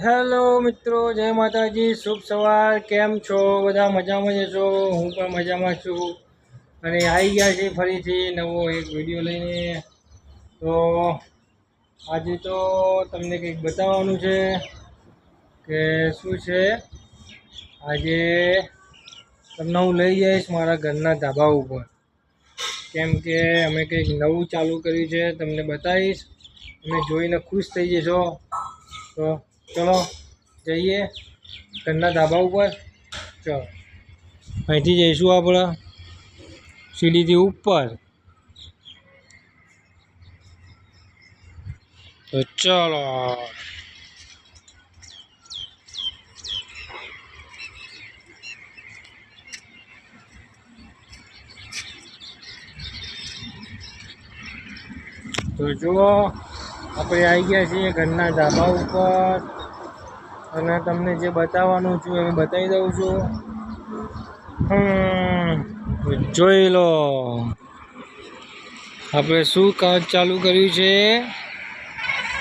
Hello મિત્રો, જય માતાજી, શુભ સવાર. કેમ છો બધા? મજામાં જ છો? હું પણ મજામાં છું. અને આવી ગયા છે ફરીથી નવો એક વિડીયો લઈને. તો આજે તો તમને કંઈક બતાવવાનું છે કે શું છે. આજે તમને હું લઈ જઈશ મારા ઘરના ધાબા ઉપર, કેમ કે અમે કંઈક નવું ચાલુ કર્યું છે. તમને બતાવીશ, તમે જોઈને ખુશ થઈ જશો. તો ચલો જઈએ ઘરના ધાબા ઉપર. ચલો અહીંથી જઈશું આપણે સીડીથી ઉપર. તો ચલો તો જુઓ, આપણે આવી ગયા છીએ ઘરના ધાબા ઉપર. અને તમને જે બતાવવાનું છું એ બતાવી દઉં છું. જોઈ લો, આપણે શું કામ ચાલુ કર્યું છે.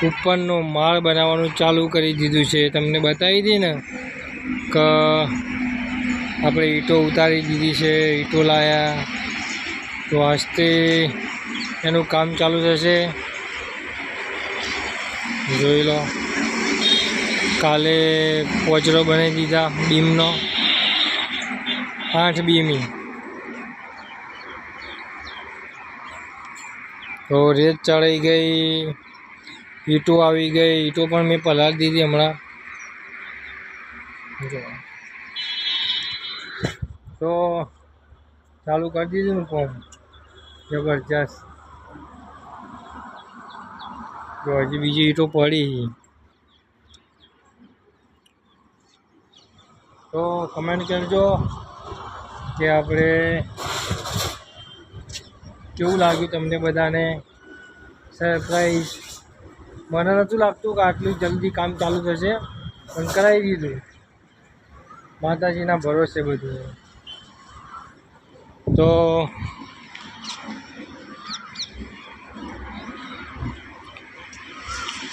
ઉપરનો માળ બનાવવાનું ચાલુ કરી દીધું છે. તમને બતાવી હતી ને કે આપણે ઈંટો ઉતારી દીધી છે, ઈંટો લાવ્યા. તો આજથી એનું કામ ચાલુ થશે. જોઈ લો, કાલે પોચરો બનાવી દીધા બીમનો, 8 બીમી. તો રેત ચડાઈ ગઈ, ઈંટો આવી ગઈ. ઈંટો પણ મેં પલાળી દીધી હમણાં. તો ચાલુ કરી દીધું ને કામ જબરજસ્ત. તો હજી બીજી ઈંટો પડી. તો કમેન્ટ કરજો કે આપણે કેવું લાગ્યું તમને બધાને. સરપ્રાઈઝ. મને નહોતું લાગતું કે આટલું જલ્દી કામ ચાલુ થશે, પણ કરાવી દીધું. માતાજીના ભરોસે બધું. તો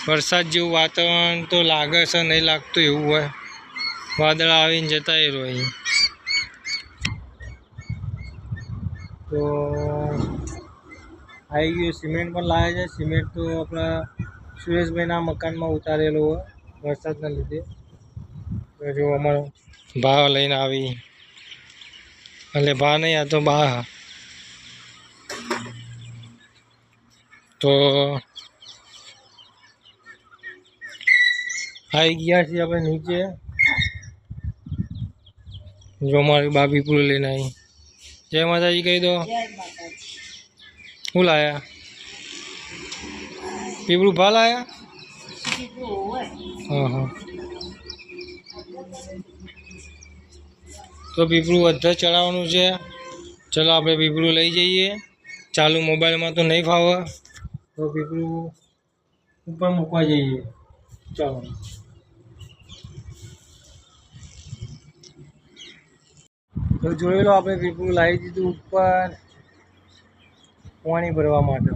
વરસાદ જેવું વાતાવરણ તો લાગે છે, નહીં લાગતું એવું હોય. વાદળ આવીને જતા રહે. તો આવી ગયું સિમેન્ટ પણ લાવે છે. સિમેન્ટ તો આપણા સુરેશભાઈના મકાનમાં ઉતારેલો હોય વરસાદના લીધે. તો જો અમારો ભાવ લઈને આવી, એટલે ભા નહીં, આ તો બા. તો આવી ગયા છીએ આપણે નીચે. જો મારી બા પીપળું લઈને આવી. જય માતાજી કહી દો. શું લાયા? પીપળું ભા લાયા? હા. તો પીપળું અધ્ધર ચડાવવાનું છે. ચલો આપણે પીપળું લઈ જઈએ. ચાલુ મોબાઈલમાં તો નહીં ફાવે, તો પીપળું ઉપર મૂકવા જઈએ. ચલો તો જોઈ લો, આપણે પીપળું લાવી દીધું ઉપર પાણી ભરવા માટે.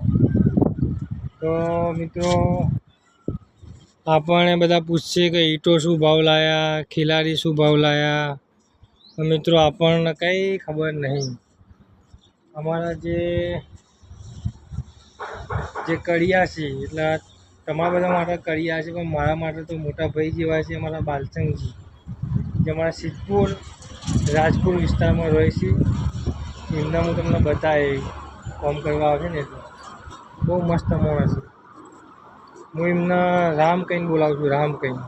તો મિત્રો, આપણને બધા પૂછશે કે ઈંટો શું ભાવ લાયા, ખિલાડી શું ભાવ લાયા. તો મિત્રો, આપણને કંઈ ખબર નહીં. અમારા જે કડિયા છે, એટલે તમારા બધા માટે કડિયા છે, પણ મારા માટે તો મોટા ભાઈ જેવા છે અમારા બાલસંગજી, જે અમારા સિદ્ધપુર રાજપુર વિસ્તારમાં રહે છે. એમના હું તમને બતાવી કામ કરવા આવે ને, એટલે બહુ મસ્ત માણસ છે. હું એમના રામ કહીને બોલાવું છું, રામ કહીને.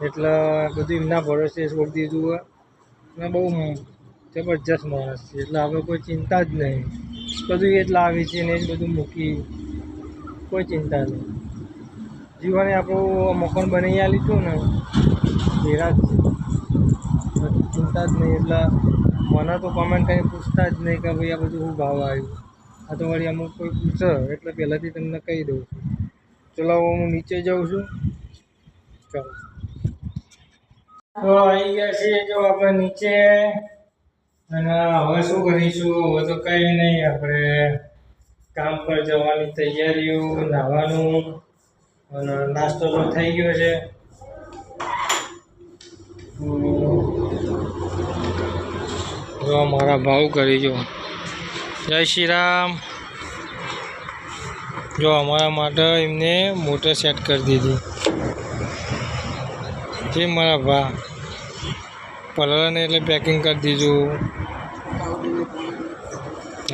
એટલે બધું એમના ભરોસે છોડી દીધું હોય. અને બહુ જબરજસ્ત માણસ છે, એટલે આપણે કોઈ ચિંતા જ નહીં. બધું એ જ લાવે છે ને એ જ બધું મૂકી, કોઈ ચિંતા નહીં. જીવને આપણું મકાન બનાવી લીધું ને, એરા જ છે, ચિંતા જ નહીં. એટલે મને તો કોમેન્ટ કરીને પૂછતા જ નહીં કે ભાઈ આ બધું શું ભાવ આવ્યું. આ તો વળી અમુક કોઈ પૂછે એટલે પહેલાંથી તમને કહી દઉં છું. ચલો હું નીચે જાઉં છું. ચાલો તો આવી ગયા છીએ જો આપણે નીચે. અને હવે શું કરીશું? હવે તો કંઈ નહીં, આપણે કામ પર જવાની તૈયારીઓ, નાહવાનું અને નાસ્તો તો થઈ ગયો છે. જો મારા ભાવ કરી જો જય શ્રી રામ. જો અમારા માટે એમને મોટર સેટ કરી દીધી જે મારા ભા પલળને એટલે પેકિંગ કરી દીધું.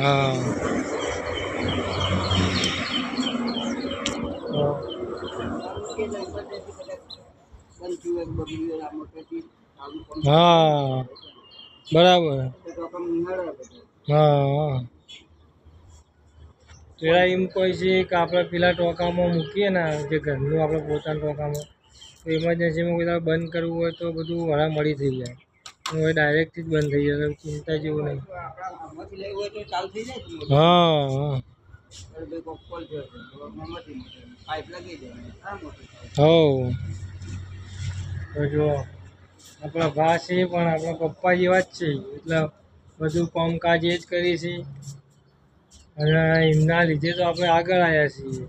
હા હા બરાબર. હા પેલા એમ કહે છે કે આપણે પેલા ટોકામાં મૂકીએ ને જે ઘરનું આપણે પોતાના ટોકામાં, તો ઇમરજન્સીમાં કોઈ બંધ કરવું હોય તો બધું વરા મળી થઈ જાય. હવે ડાયરેક્ટથી જ બંધ થઈ જાય, ચિંતા જેવું નહીં. હા હા તો જો આપણા ભા છે પણ આપણા પપ્પા જેવા જ છે, એટલે બધું કામકાજ એ જ કરીએ છીએ અને એમના લીધે તો આપણે આગળ આવ્યા છીએ.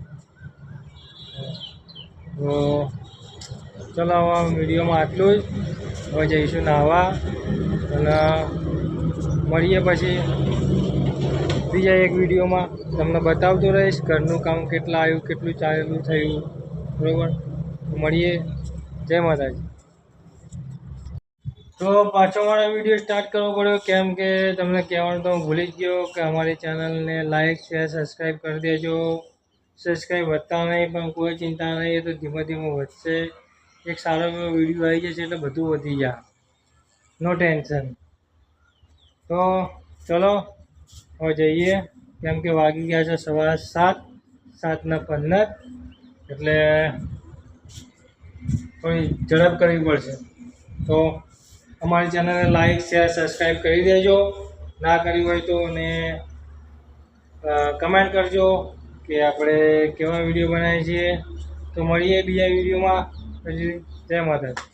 તો ચલો હવે વિડીયોમાં આટલું જ. હવે જઈશું નાહવા અને મળીએ પછી બીજા એક વિડીયોમાં. તમને બતાવતો રહીશ ઘરનું કામ કેટલા આવ્યું, કેટલું ચાલેલું થયું. બરાબર, મળીએ. જય માતાજી. તો પાછો મારો વિડીયો સ્ટાર્ટ કરવો પડ્યો કેમ કે તમને કહેવાનું તો હું ભૂલી જ ગયો કે અમારી ચેનલને લાઈક શેર સબસ્ક્રાઈબ કરી દેજો. સબસ્ક્રાઈબ વધતા નહીં પણ કોઈ ચિંતા નહીં, એ તો ધીમે ધીમે વધશે. એક સારો એવો વિડીયો આવી જશે એટલે બધું વધી જાય, નો ટેન્શન. તો ચલો હવે જઈએ કેમ કે વાગી ગયા છે 7:15, 7:15, એટલે થોડી ઝડપ કરવી પડશે. તો અમારી ચેનલને લાઈક શેર સબસ્ક્રાઈબ કરી દેજો. ના કરી હોય તો ને કમેન્ટ કરજો કે આપણે કેવા વિડીયો બનાવીએ છીએ. તો મળીએ બીજા વિડીયોમાં. પછી જય માતાજી.